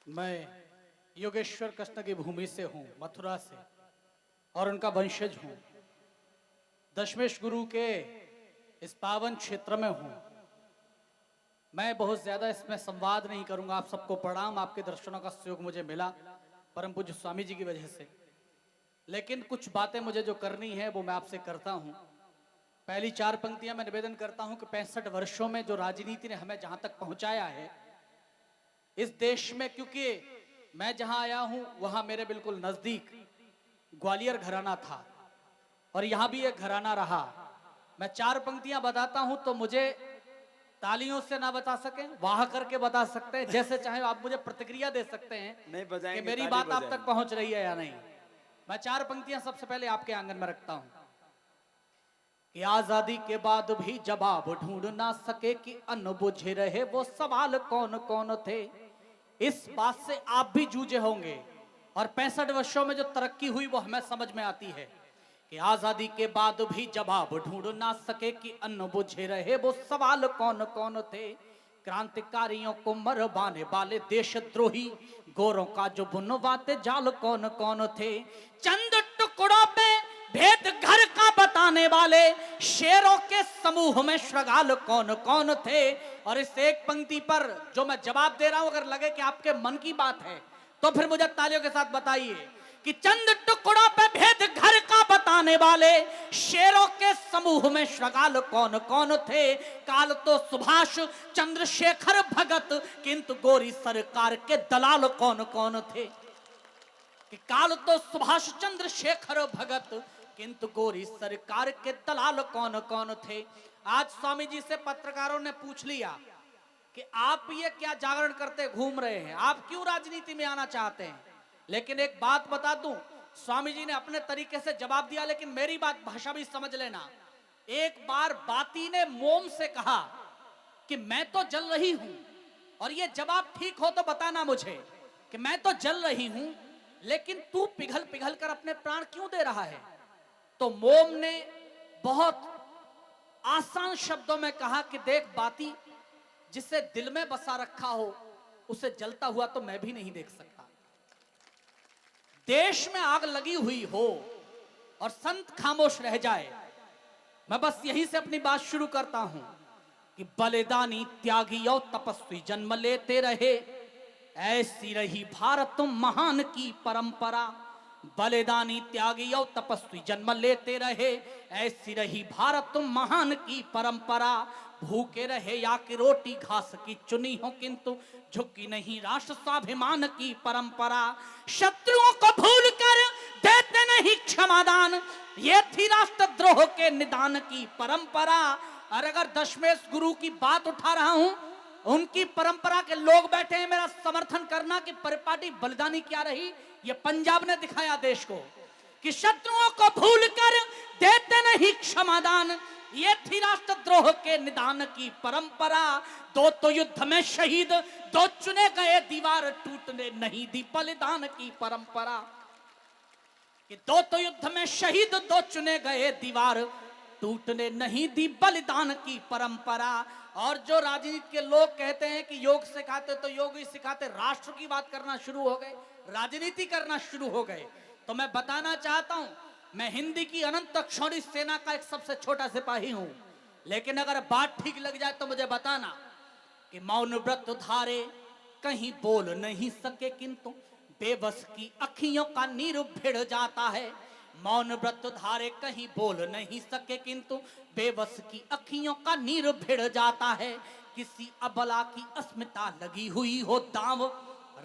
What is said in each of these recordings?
मैं योगेश्वर कृष्ण की भूमि से हूँ, मथुरा से, और उनका वंशज हूँ। दशमेश गुरु के इस पावन क्षेत्र में हूँ। मैं बहुत ज्यादा इसमें संवाद नहीं करूंगा। आप सबको प्रणाम, आपके दर्शनों का सहयोग मुझे मिला परम पूज्य स्वामी जी की वजह से। लेकिन कुछ बातें मुझे जो करनी है वो मैं आपसे करता हूँ। पहली चार पंक्तियां मैं निवेदन करता हूँ कि 65 वर्षों में जो राजनीति ने हमें जहां तक पहुंचाया है इस देश में, क्योंकि मैं जहां आया हूं वहां मेरे बिल्कुल नजदीक ग्वालियर घराना था और यहां भी एक घराना रहा। मैं चार पंक्तियां बताता हूं तो मुझे तालियों से ना बता सके, वाह करके बता सकते हैं, जैसे चाहे आप मुझे प्रतिक्रिया दे सकते हैं नहीं कि बजाएंगे, मेरी ताली बात आप तक बजाएंगे। पहुंच रही है या नहीं। मैं चार पंक्तियां सबसे पहले आपके आंगन में रखता हूं कि आजादी के बाद भी जवाब ढूंढ ना सके कि अन्न बुझे रहे वो सवाल कौन कौन थे। इस बात से आप भी जूझे होंगे और 65 वर्षों में जो तरक्की हुई वो हमें समझ में आती है कि आजादी के बाद भी जवाब ढूंढ ना सके कि अन्न बुझे रहे वो सवाल कौन कौन थे। क्रांतिकारियों को मरवाने वाले देशद्रोही गोरों का जो बुनवाते जाल कौन कौन थे। चंद टुकड़ों पे भेद घर का बताने वाले शेरों के समूह में श्रृगाल कौन कौन थे। और इस एक पंक्ति पर जो मैं जवाब दे रहा हूं, अगर लगे कि आपके मन की बात है तो फिर मुझे तालियों के साथ बताइए कि चंद टुकड़ों पे भेद घर का बताने वाले शेरों के समूह में श्रृगाल कौन कौन थे। काल तो सुभाष चंद्रशेखर भगत किंतु गोरी सरकार के दलाल कौन कौन थे। कि काल तो सुभाष चंद्रशेखर भगत किंतु गोरी सरकार के दलाल कौन कौन थे। आज स्वामी जी से पत्रकारों ने पूछ लिया कि आप ये क्या जागरण करते घूम रहे हैं, आप क्यों राजनीति में आना चाहते हैं। लेकिन एक बात बता दूं, स्वामी जी ने अपने तरीके से जवाब दिया, लेकिन मेरी बात भाषा भी समझ लेना। एक बार बाती ने मोम से कहा कि मैं तो जल रही हूं, और ये जवाब ठीक हो तो बताना मुझे कि मैं तो जल रही हूं लेकिन तू पिघल पिघल कर अपने प्राण क्यों दे रहा है। तो मोम ने बहुत आसान शब्दों में कहा कि देख बाती, जिसे दिल में बसा रखा हो उसे जलता हुआ तो मैं भी नहीं देख सकता। देश में आग लगी हुई हो और संत खामोश रह जाए, मैं बस यहीं से अपनी बात शुरू करता हूं कि बलिदानी त्यागी और तपस्वी जन्म लेते रहे, ऐसी रही भारत महान की परंपरा। बलिदानी त्यागी और तपस्वी जन्म लेते रहे, ऐसी रही भारत महान की परंपरा। भूखे रहे या कि रोटी घास की चुनी हो किंतु झुकी नहीं राष्ट्र स्वाभिमान की परंपरा। शत्रुओं को भूल कर देते नहीं क्षमादान, ये थी राष्ट्रद्रोह के निदान की परंपरा। और अगर दशमेश गुरु की बात उठा रहा हूं, उनकी परंपरा के लोग बैठे हैं, मेरा समर्थन करना कि परिपाटी बलिदानी क्या रही। ये पंजाब ने दिखाया देश को कि शत्रुओं को भूल कर देते नहीं क्षमादान, ये थी राष्ट्रद्रोह के निदान की परंपरा। दो तो युद्ध में शहीद, दो चुने गए दीवार टूटने नहीं दी बलिदान की परंपरा। कि दो तो युद्ध में शहीद, दो चुने गए दीवार टूटने नहीं दी बलिदान की परंपरा। और जो राजनीति के लोग कहते हैं कि योग सिखाते, तो योग ही सिखाते, राष्ट्र की बात करना शुरू हो गए, राजनीति करना शुरू हो गए। तो मैं बताना चाहता हूं, मैं हिंदी की अनंत क्षौणी सेना का एक सबसे छोटा सिपाही हूं, लेकिन अगर बात ठीक लग जाए तो मुझे बताना कि मौन व्रत धारे कहीं बोल नहीं सके किंतु बेबस की अखियों का नीर भिड़ जाता है। मौन व्रत धारे कहीं बोल नहीं सके किंतु बेबस की अखियों का नीर भिड़ जाता है। किसी अबला की अस्मिता लगी हुई हो दांव,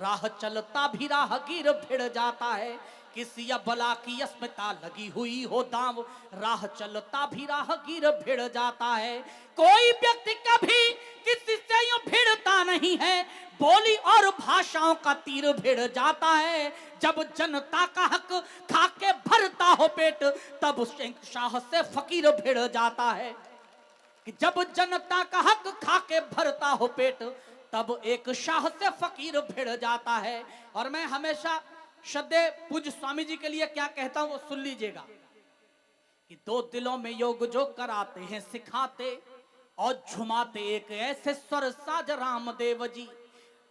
राह चलता भी राहगीर भिड़ जाता है। किसी अबला की अस्मिता लगी हुई हो दांव, राह चलता भी राहगीर भिड़ जाता है। कोई व्यक्ति कभी किसी से यूं भिड़ता नहीं है, बोली और भाषाओं का तीर भिड़ जाता है। जब जनता का हक खाके भरता हो पेट, तब शाह से फकीर भिड़ जाता है। कि जब जनता का हक खाके भरता हो पेट, तब एक शाह से फकीर भिड़ जाता है। और मैं हमेशा श्रद्धेय पूज्य स्वामी जी के लिए क्या कहता हूं वो सुन लीजिएगा कि दो दिलों में योग जो कराते हैं सिखाते और झुमाते एक ऐसे स्वर साज रामदेव जी।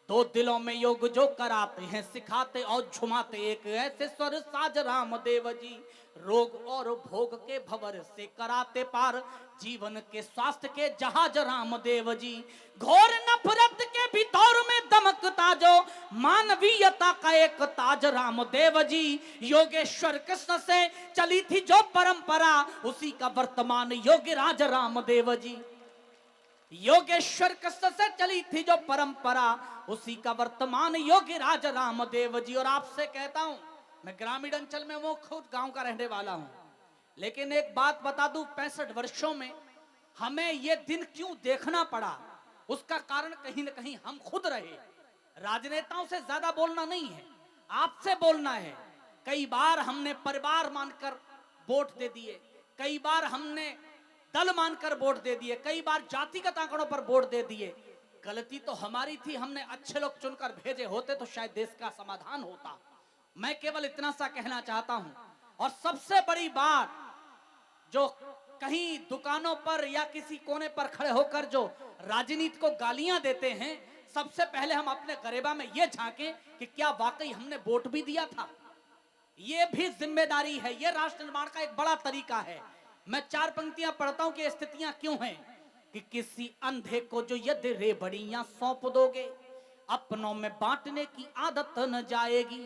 दो दिलों में योग जो कराते हैं, सिखाते और झुमाते एक ऐसे स्वर साज रामदेव जी। रोग और भोग के भंवर से कराते पार, जीवन के स्वास्थ्य के जहाज रामदेव जी। घोर नफरत के भी दौर में दमकता जो मानवीयता का एक ताज रामदेव जी। योगेश्वर कृष्ण से चली थी जो परंपरा, उसी का वर्तमान योगीराज रामदेव जी। योगेश्वर कृष्ण से चली थी जो परंपरा, उसी का वर्तमान योगीराज रामदेव जी। और आपसे कहता हूं, मैं ग्रामीण अंचल में वो खुद गांव का रहने वाला हूं, लेकिन एक बात बता दूं, 65 वर्षों में हमें ये दिन क्यों देखना पड़ा, उसका कारण कहीं ना कहीं हम खुद रहे। राजनेताओं से ज्यादा बोलना नहीं है, आपसे बोलना है। कई बार हमने परिवार मानकर वोट दे दिए, कई बार हमने दल मानकर वोट दे दिए, कई बार जातिगत आंकड़ों पर वोट दे दिए। गलती तो हमारी थी, हमने अच्छे लोग चुनकर भेजे होते तो शायद देश का समाधान होता। मैं केवल इतना सा कहना चाहता हूं। और सबसे बड़ी बात, जो कहीं दुकानों पर या किसी कोने पर खड़े होकर जो राजनीति को गालियां देते हैं, सबसे पहले हम अपने गरेबा में यह झांकें कि क्या वाकई हमने वोट भी दिया था। यह भी जिम्मेदारी है, यह राष्ट्र निर्माण का एक बड़ा तरीका है। मैं 4 पंक्तियां पढ़ता हूं कि स्थितियां क्यों हैं। कि किसी अंधे को जो यदि रेबड़ियां सौंप दोगे, अपनों में बांटने की आदत न जाएगी।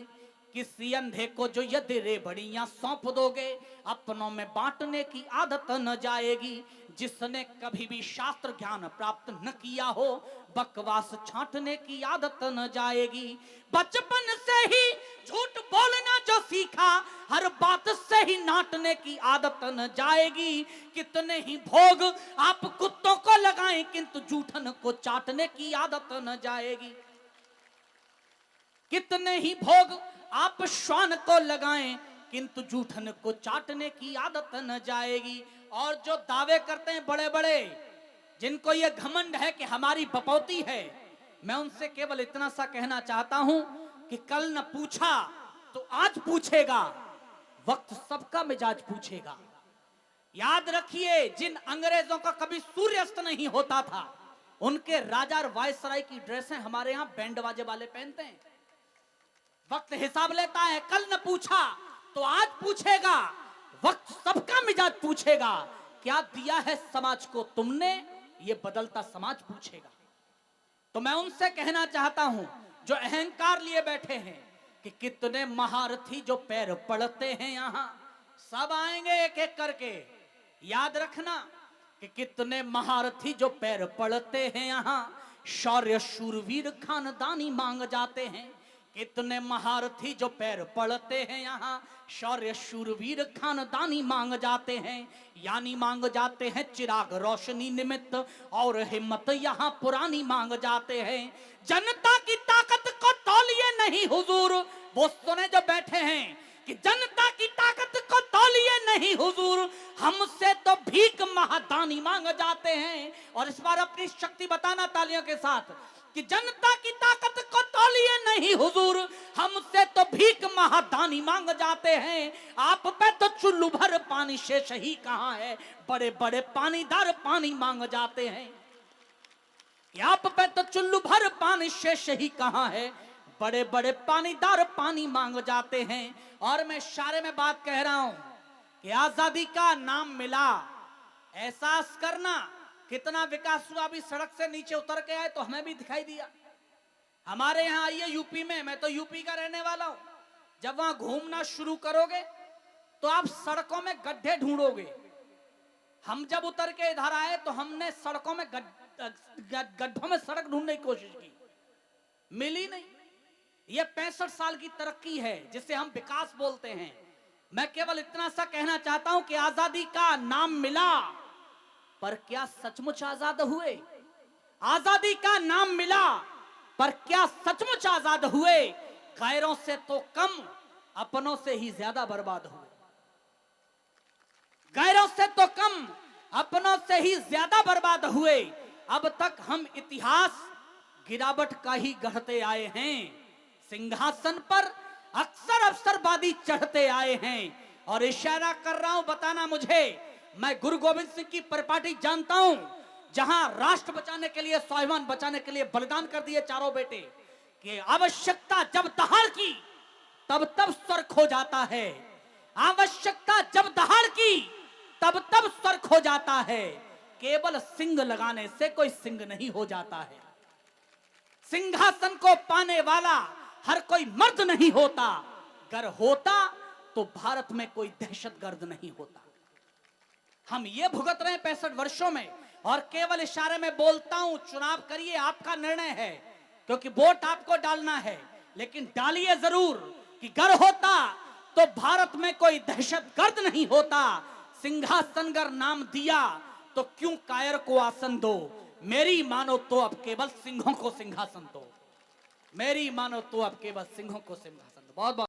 किसी अंधे को जो यदि रेबड़ियां सौंप दोगे, अपनों में बांटने की आदत न जाएगी। जिसने कभी भी शास्त्र ज्ञान प्राप्त न किया हो, बकवास छांटने की आदत न जाएगी। बचपन से ही झूठ बोलना जो सीखा, हर बात से ही नाटने की आदत न जाएगी। कितने ही भोग आप कुत्तों को लगाएं, किंतु जूठन को चाटने की आदत न जाएगी। कितने ही भोग आप श्वान को लगाएं, किंतु जूठन को चाटने की आदत न जाएगी। और जो दावे करते हैं बड़े बड़े, जिनको ये घमंड है कि हमारी बपौती है, मैं उनसे केवल इतना सा कहना चाहता हूं कि कल न पूछा तो आज पूछेगा, वक्त सबका मिजाज पूछेगा। याद रखिए, जिन अंग्रेजों का कभी सूर्यास्त नहीं होता था, उनके राजा और वायसराय की ड्रेसें हमारे यहां बैंड बाजे वाले पहनते हैं। वक्त हिसाब लेता है, कल न पूछा तो आज पूछेगा, वक्त सबका मिजाज पूछेगा। क्या दिया है समाज को तुमने, ये बदलता समाज पूछेगा। तो मैं उनसे कहना चाहता हूं जो अहंकार लिए बैठे हैं कि कितने महारथी जो पैर पड़ते हैं यहां, सब आएंगे एक एक करके। याद रखना कि कितने महारथी जो पैर पड़ते हैं यहां, शौर्य शूरवीर खानदानी मांग जाते हैं। कितने महारथी जो पैर पड़ते हैं यहाँ, शौर्य शूरवीर खानदानी मांग जाते हैं। यानी मांग जाते हैं चिराग रोशनी निमित्त, और हिम्मत यहाँ पुरानी मांग जाते हैं। जनता की ताकत को तौलिए नहीं हुजूर, वो सुने जो बैठे हैं कि जनता की ताकत को तौलिए नहीं हुजूर, हमसे तो भीख महादानी मांग जाते हैं। और इस बार अपनी शक्ति बताना तालियों के साथ कि जनता की ताकत को तौलिए नहीं हुजूर, हमसे तो भीख महादानी मांग जाते हैं। आप पे तो चुल्लू भर पानी शेष ही कहां है, बड़े बड़े पानीदार पानी मांग जाते हैं। आप पे तो चुल्लू भर पानी शेष ही कहां है, बड़े बड़े पानीदार पानी मांग जाते हैं। और मैं इशारे में बात कह रहा हूं कि आजादी का नाम मिला, एहसास करना कितना विकास हुआ। अभी सड़क से नीचे उतर के आए तो हमें भी दिखाई दिया। हमारे यहाँ आइए यूपी में, मैं तो यूपी का रहने वाला हूं, जब वहां घूमना शुरू करोगे तो आप सड़कों में गड्ढे ढूंढोगे। हम जब उतर के इधर आए तो हमने सड़कों में गड्ढों में सड़क ढूंढने की कोशिश की, मिली नहीं। ये 65 साल की तरक्की है जिसे हम विकास बोलते हैं। मैं केवल इतना सा कहना चाहता हूं कि आजादी का नाम मिला, पर क्या सचमुच आजाद हुए? आजादी का नाम मिला, पर क्या सचमुच आजाद हुए? गैरों से तो कम, अपनों से ही ज्यादा बर्बाद हुए। गैरों से तो कम, अपनों से ही ज्यादा बर्बाद हुए। अब तक हम इतिहास गिरावट का ही गढ़ते आए हैं। सिंहासन पर अक्सर अवसरवादी चढ़ते आए हैं। और इशारा कर रहा हूं, बताना मुझे, मैं गुरु गोविंद सिंह की परिपाटी जानता हूं, जहां राष्ट्र बचाने के लिए, स्वाभिमान बचाने के लिए बलिदान कर दिए चारों बेटे। कि आवश्यकता जब दहाड़ की तब तब स्वर खो जाता है, आवश्यकता जब दहाड़ की तब तब स्वर खो जाता है, केवल सिंग लगाने से कोई सिंग नहीं हो जाता है। सिंहासन को पाने वाला हर कोई मर्द नहीं होता, अगर होता तो भारत में कोई दहशतगर्द नहीं होता। हम ये भुगत रहे हैं 65 वर्षों में, और केवल इशारे में बोलता हूं, चुनाव करिए, आपका निर्णय है, क्योंकि वोट आपको डालना है, लेकिन डालिए जरूर कि गर होता तो भारत में कोई दहशतगर्द नहीं होता। सिंहासन गर नाम दिया तो क्यों कायर को आसन दो, मेरी मानो तो अब केवल सिंहों को सिंहासन दो, मेरी मानो तो अब केवल सिंहों को सिंहासन दो। बहुत बहुत